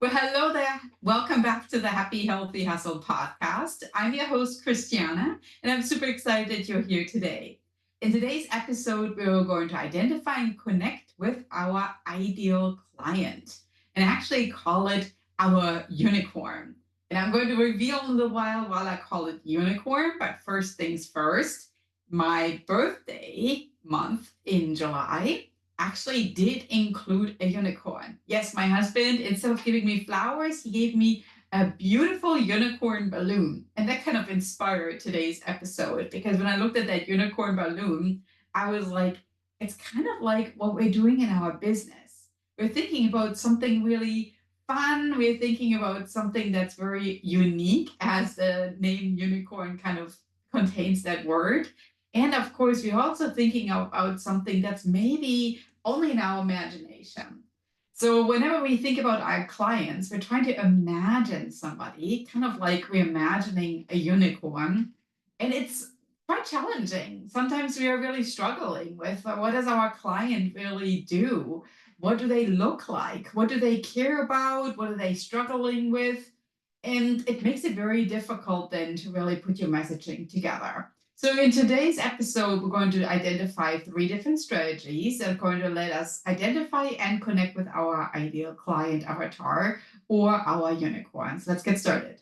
Well, hello there. Welcome back to the Happy Healthy Hustle podcast. I'm your host, Christiane, and I'm super excited that you're here today. In today's episode, we're going to identify and connect with our ideal client and actually call it our unicorn. And I'm going to reveal in a little while I call it unicorn. But first things first, my birthday month in July actually did include a unicorn. Yes, my husband, instead of giving me flowers, he gave me a beautiful unicorn balloon. And that kind of inspired today's episode because when I looked at that unicorn balloon, I was like, it's kind of like what we're doing in our business. We're thinking about something really fun. We're thinking about something that's very unique, as the name unicorn kind of contains that word. And of course, we're also thinking about something that's maybe only in our imagination. So whenever we think about our clients, we're trying to imagine somebody, kind of like we're imagining a unicorn. And it's quite challenging. Sometimes we are really struggling with what does our client really do? What do they look like? What do they care about? What are they struggling with? And it makes it very difficult then to really put your messaging together. So, in today's episode, we're going to identify three different strategies that are going to let us identify and connect with our ideal client avatar or our unicorns. Let's get started.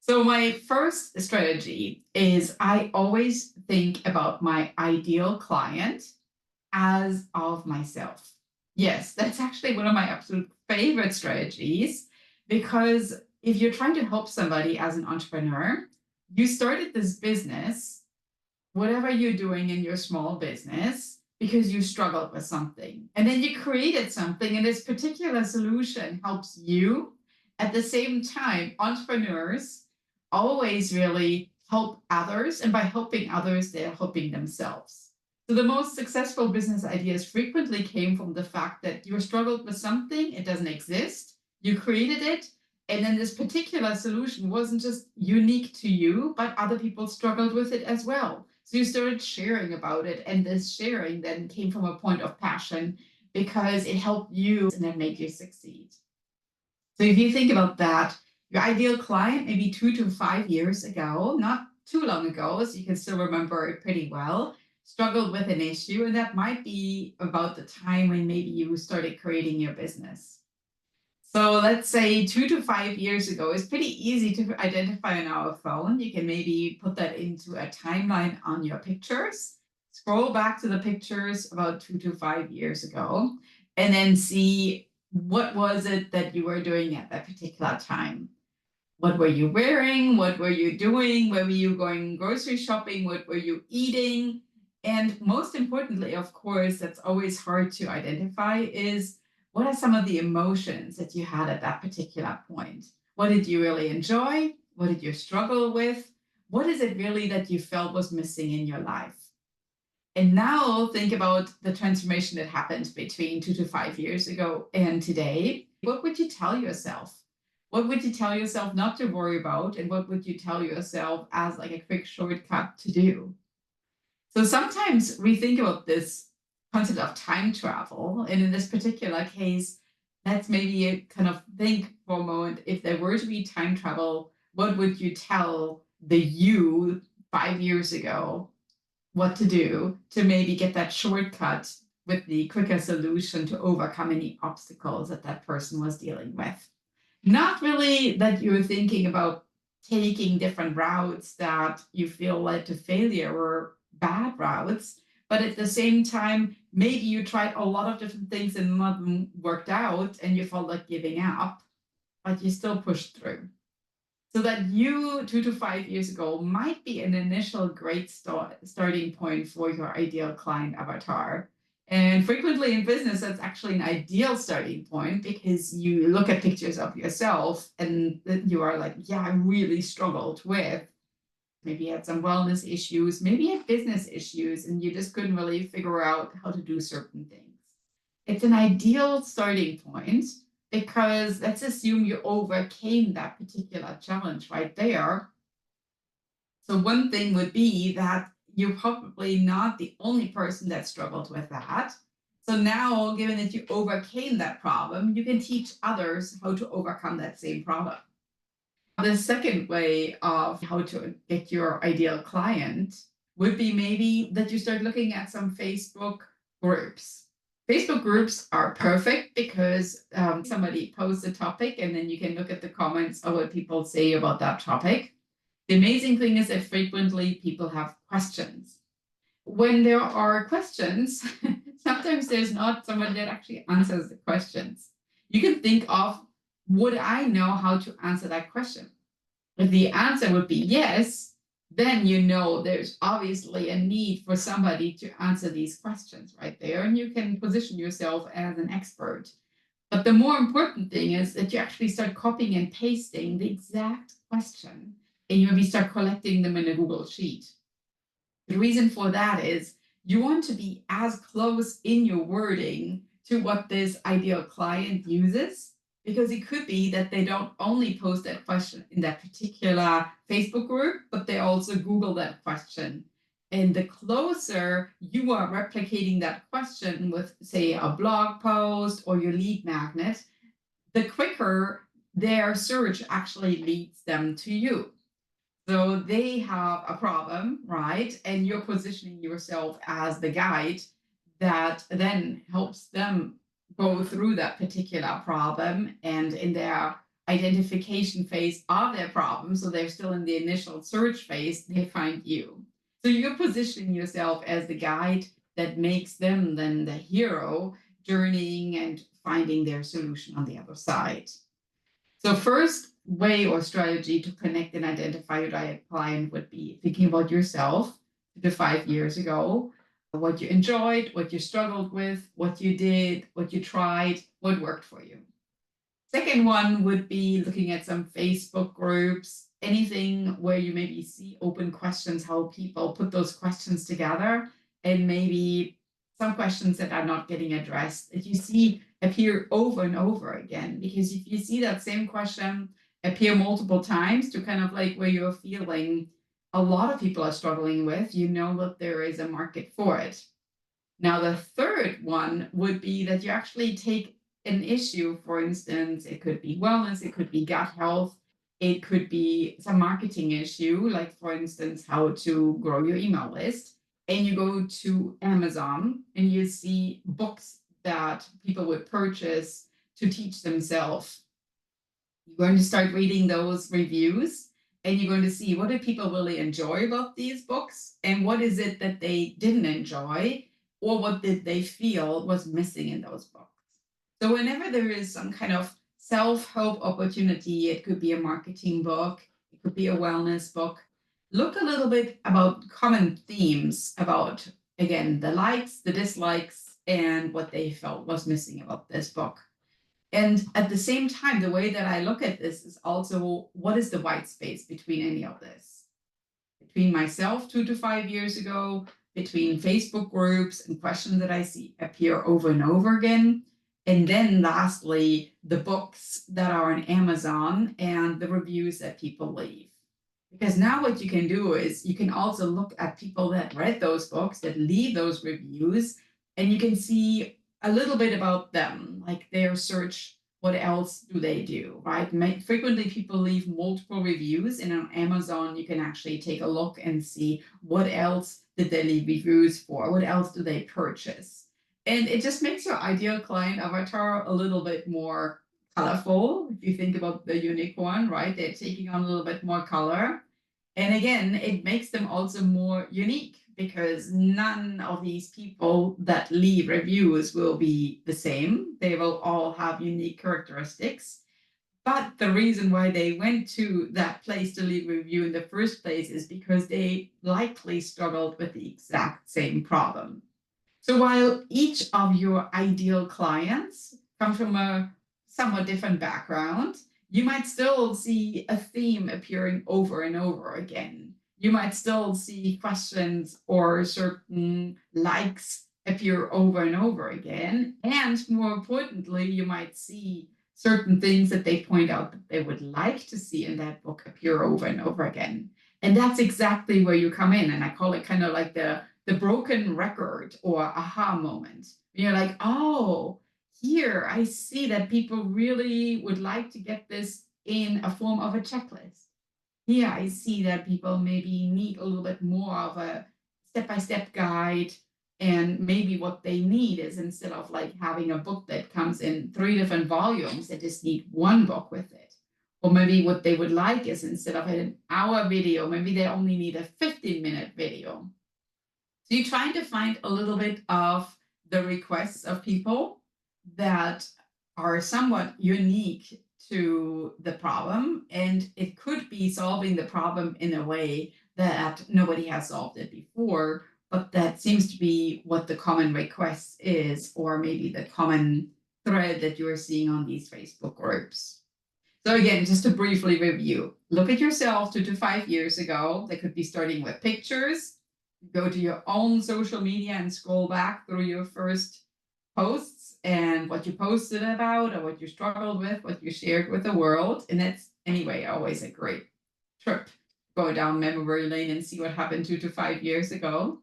So, my first strategy is I always think about my ideal client as of myself. Yes, that's actually one of my absolute favorite strategies because if you're trying to help somebody as an entrepreneur, you started this business, whatever you're doing in your small business, because you struggled with something. And then you created something, and this particular solution helps you. At the same time, entrepreneurs always really help others. And by helping others, they're helping themselves. So the most successful business ideas frequently came from the fact that you struggled with something, it doesn't exist, you created it, and then this particular solution wasn't just unique to you, but other people struggled with it as well. So you started sharing about it, and this sharing then came from a point of passion because it helped you and it made you succeed. So if you think about that, your ideal client, maybe 2 to 5 years ago, not too long ago, so you can still remember it pretty well, struggled with an issue, and that might be about the time when maybe you started creating your business. So let's say 2 to 5 years ago is pretty easy to identify on our phone. You can maybe put that into a timeline on your pictures, scroll back to the pictures about 2 to 5 years ago, and then see what was it that you were doing at that particular time. What were you wearing? What were you doing? Where were you going grocery shopping? What were you eating? And most importantly, of course, that's always hard to identify is what are some of the emotions that you had at that particular point? What did you really enjoy? What did you struggle with? What is it really that you felt was missing in your life? And now think about the transformation that happened between 2 to 5 years ago and today. What would you tell yourself? What would you tell yourself not to worry about? And what would you tell yourself as like a quick shortcut to do? So sometimes we think about this concept of time travel. And in this particular case, let's maybe kind of think for a moment, if there were to be time travel, what would you tell the you 5 years ago what to do to maybe get that shortcut with the quicker solution to overcome any obstacles that that person was dealing with? Not really that you're thinking about taking different routes that you feel led to failure or bad routes, but at the same time, maybe you tried a lot of different things and none of them worked out and you felt like giving up, but you still pushed through. So that you 2 to 5 years ago might be an initial great starting point for your ideal client avatar. And frequently in business, that's actually an ideal starting point because you look at pictures of yourself and you are like, yeah, I really struggled with. Maybe you had some wellness issues, maybe you had business issues, and you just couldn't really figure out how to do certain things. It's an ideal starting point because let's assume you overcame that particular challenge right there. So, one thing would be that you're probably not the only person that struggled with that. So now, given that you overcame that problem, you can teach others how to overcome that same problem. The second way of how to get your ideal client would be maybe that you start looking at some Facebook groups. Facebook groups are perfect because somebody posts a topic and then you can look at the comments of what people say about that topic. The amazing thing is that frequently people have questions. When there are questions, sometimes there's not someone that actually answers the questions. You can think of, would I know how to answer that question? If the answer would be yes, then you know there's obviously a need for somebody to answer these questions right there, and you can position yourself as an expert. But the more important thing is that you actually start copying and pasting the exact question, and you maybe start collecting them in a Google Sheet. The reason for that is you want to be as close in your wording to what this ideal client uses, because it could be that they don't only post that question in that particular Facebook group, but they also Google that question. And the closer you are replicating that question with, say, a blog post or your lead magnet, the quicker their search actually leads them to you. So they have a problem, right? And you're positioning yourself as the guide that then helps them go through that particular problem. And in their identification phase of their problem, so they're still in the initial search phase, they find you. So you're positioning yourself as the guide that makes them then the hero journeying and finding their solution on the other side. So first way or strategy to connect and identify your ideal client would be thinking about yourself to 5 years ago, what you enjoyed, what you struggled with, what you did, what you tried, what worked for you. Second one would be looking at some Facebook groups, anything where you maybe see open questions, how people put those questions together, and maybe some questions that are not getting addressed that you see appear over and over again. Because if you see that same question appear multiple times to kind of like where you're feeling a lot of people are struggling with, you know that there is a market for it. Now, the third one would be that you actually take an issue, for instance, it could be wellness, it could be gut health, it could be some marketing issue, like, for instance, how to grow your email list. And you go to Amazon and you see books that people would purchase to teach themselves. You're going to start reading those reviews and you're going to see what do people really enjoy about these books and what is it that they didn't enjoy or what did they feel was missing in those books. So whenever there is some kind of self-help opportunity, it could be a marketing book, it could be a wellness book, look a little bit about common themes about, again, the likes, the dislikes, and what they felt was missing about this book. And at the same time, the way that I look at this is also what is the white space between any of this? Between myself 2 to 5 years ago, between Facebook groups and questions that I see appear over and over again. And then lastly, the books that are on Amazon and the reviews that people leave. Because now what you can do is you can also look at people that read those books, that leave those reviews, and you can see a little bit about them, like their search, what else do they do, right? Frequently people leave multiple reviews, and on Amazon you can actually take a look and see what else did they leave reviews for, what else do they purchase. And it just makes your ideal client avatar a little bit more colorful. If you think about the unicorn, right? They're taking on a little bit more color. And again, it makes them also more unique because none of these people that leave reviews will be the same. They will all have unique characteristics. But the reason why they went to that place to leave a review in the first place is because they likely struggled with the exact same problem. So while each of your ideal clients come from a somewhat different background, you might still see a theme appearing over and over again. You might still see questions or certain likes appear over and over again. And more importantly, you might see certain things that they point out that they would like to see in that book appear over and over again. And that's exactly where you come in. And I call it kind of like the the broken record or aha moment. You're like, oh, here I see that people really would like to get this in a form of a checklist. Here I see that people maybe need a little bit more of a step-by-step guide. And maybe what they need is, instead of like having a book that comes in 3 different volumes, they just need one book with it. Or maybe what they would like is, instead of an hour video, maybe they only need a 15-minute video. So you're trying to find a little bit of the requests of people that are somewhat unique to the problem. And it could be solving the problem in a way that nobody has solved it before, but that seems to be what the common request is, or maybe the common thread that you're seeing on these Facebook groups. So again, just to briefly review, look at yourself 2 to 5 years ago. They could be starting with pictures. Go to your own social media and scroll back through your first posts and what you posted about, or what you struggled with, what you shared with the world. And that's, anyway, always a great trip. Go down memory lane and see what happened 2 to 5 years ago.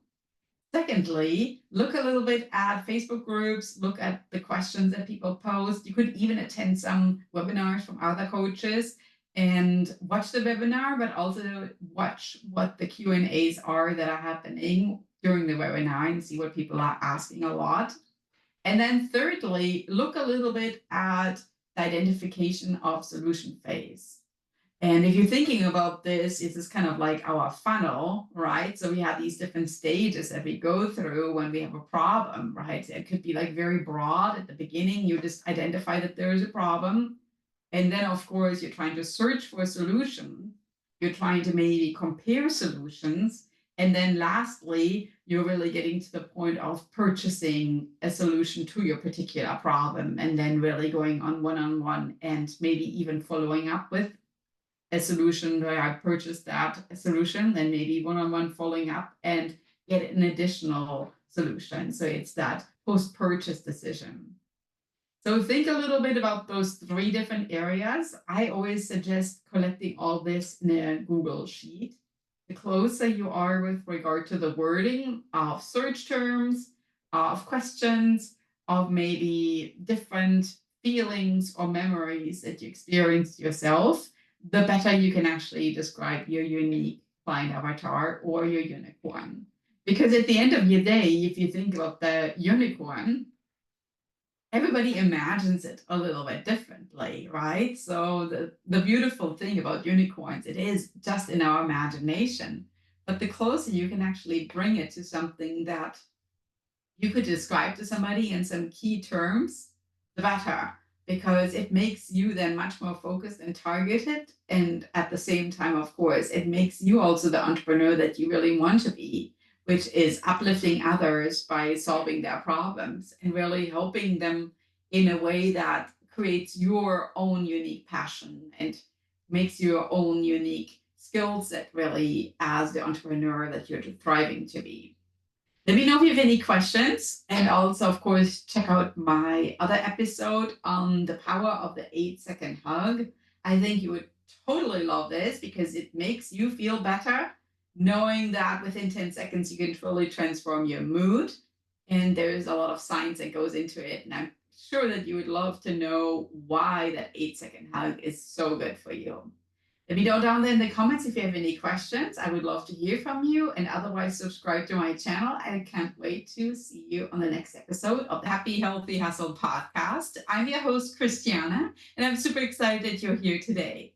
Secondly, look a little bit at Facebook groups, look at the questions that people post. You could even attend some webinars from other coaches and watch the webinar, but also watch what the Q&As are that are happening during the webinar and see what people are asking a lot. And then thirdly, look a little bit at the identification of solution phase. And if you're thinking about this, it is kind of like our funnel, right? So we have these different stages that we go through when we have a problem, right? It could be like very broad at the beginning. You just identify that there is a problem. And then, of course, you're trying to search for a solution. You're trying to maybe compare solutions. And then lastly, you're really getting to the point of purchasing a solution to your particular problem, and then really going on one-on-one and maybe even following up with a solution where I purchased that solution, then maybe one-on-one following up and get an additional solution. So it's that post-purchase decision. So think a little bit about those 3 different areas. I always suggest collecting all this in a Google sheet. The closer you are with regard to the wording of search terms, of questions, of maybe different feelings or memories that you experienced yourself, the better you can actually describe your unique client avatar or your unicorn. Because at the end of your day, if you think about the unicorn, everybody imagines it a little bit differently, right? So the beautiful thing about unicorns, it is just in our imagination. But the closer you can actually bring it to something that you could describe to somebody in some key terms, the better, because it makes you then much more focused and targeted. And at the same time, of course, it makes you also the entrepreneur that you really want to be, which is uplifting others by solving their problems and really helping them in a way that creates your own unique passion and makes your own unique skill set, really, as the entrepreneur that you're thriving to be. Let me know if you have any questions. And also, of course, check out my other episode on the power of the 8-second hug. I think you would totally love this because it makes you feel better, knowing that within 10 seconds, you can truly transform your mood. And there's a lot of science that goes into it. And I'm sure that you would love to know why that 8-second hug is so good for you. Let me know down there in the comments if you have any questions. I would love to hear from you, and otherwise subscribe to my channel. I can't wait to see you on the next episode of the Happy Healthy Hustle podcast. I'm your host, Christiane, and I'm super excited that you're here today.